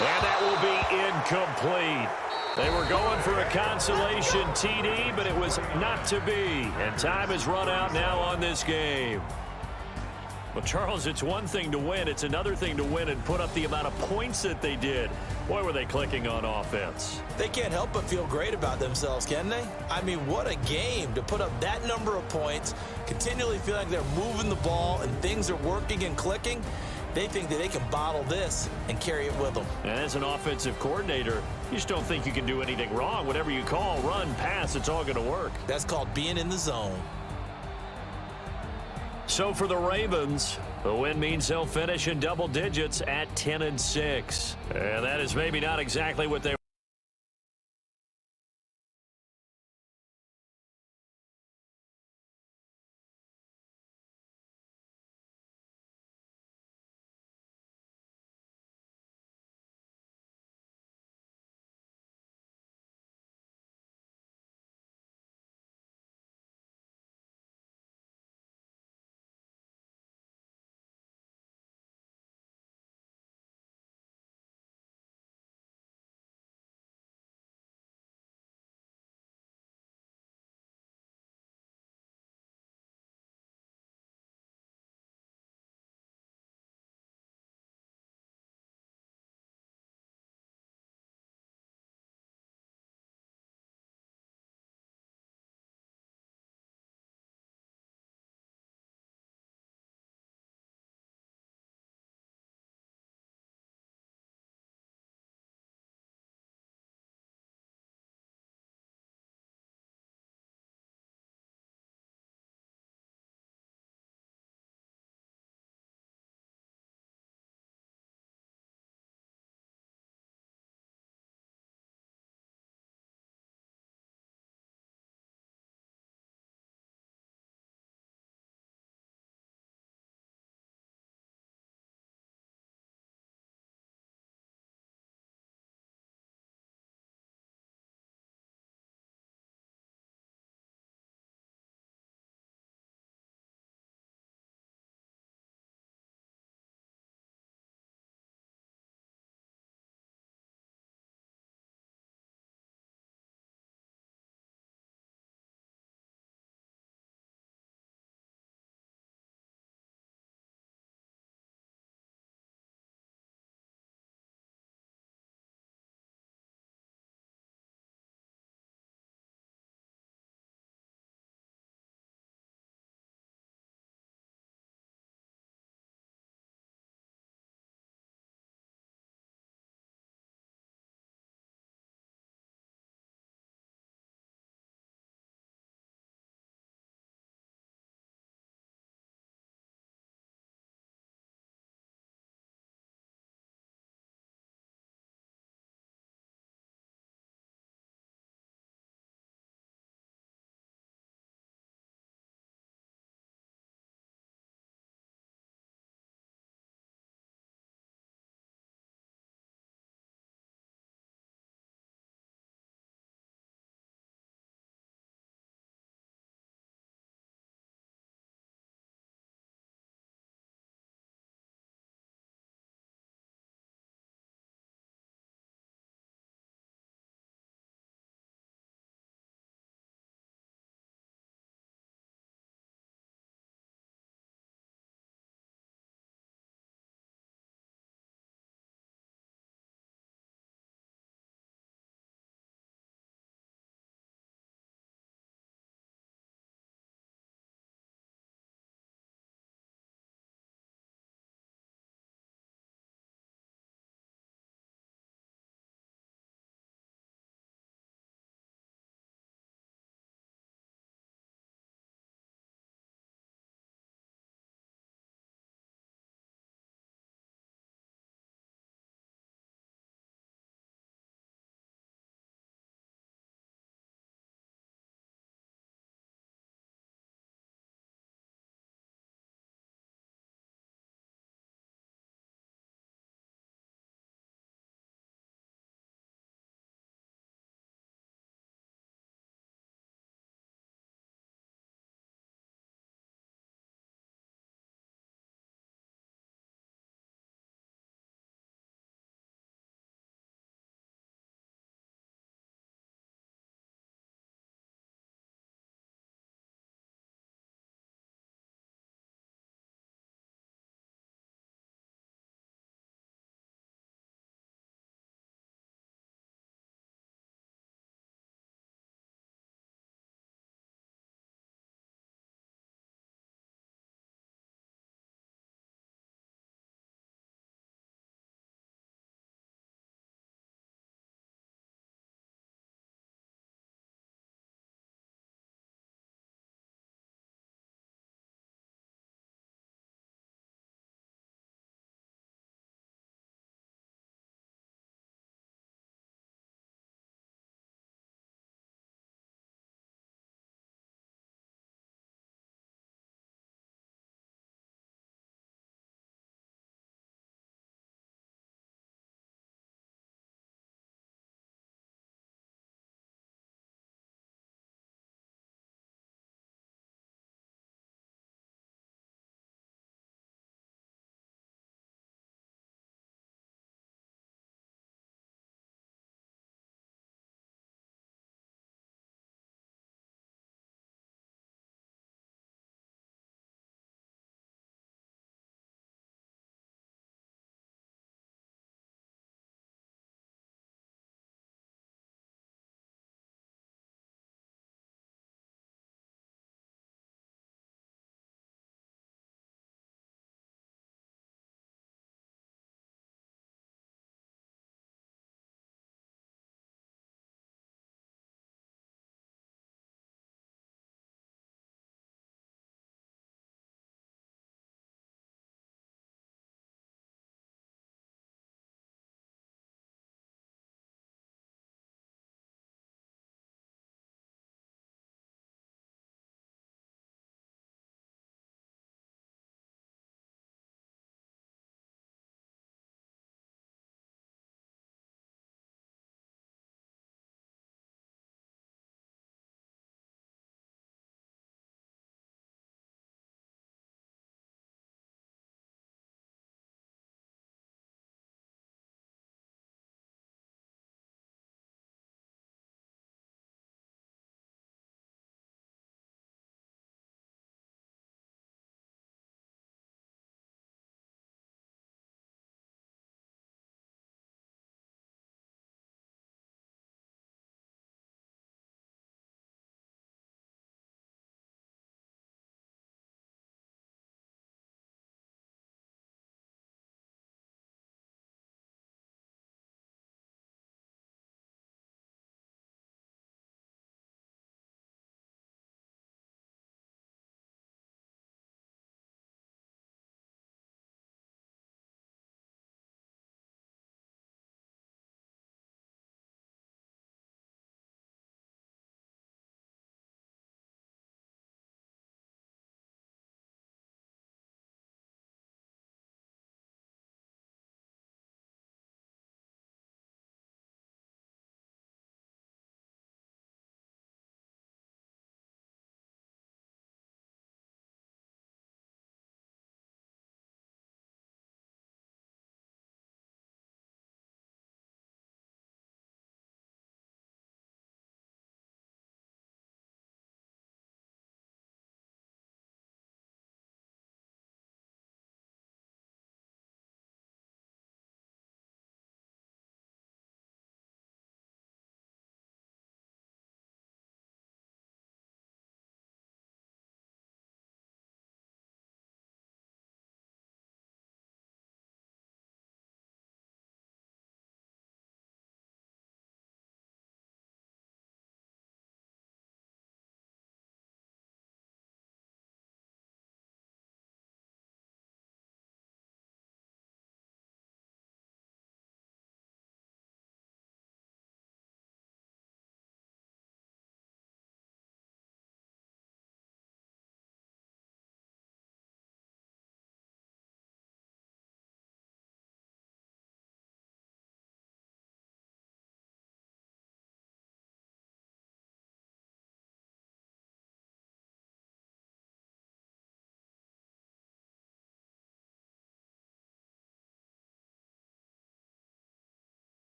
And that will be incomplete. They were going for a consolation TD, but it was not to be. And time has run out now on this game. Well, Charles, it's one thing to win. It's another thing to win and put up the amount of points that they did. Boy, were they clicking on offense. They can't help but feel great about themselves, can they? I mean, what a game to put up that number of points, continually feel like they're moving the ball and things are working and clicking. They think that they can bottle this and carry it with them. And as an offensive coordinator, you just don't think you can do anything wrong. Whatever you call, run, pass, it's all going to work. That's called being in the zone. So for the Ravens, the win means they'll finish in double digits at 10-6. And that is maybe not exactly what they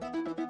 Ball.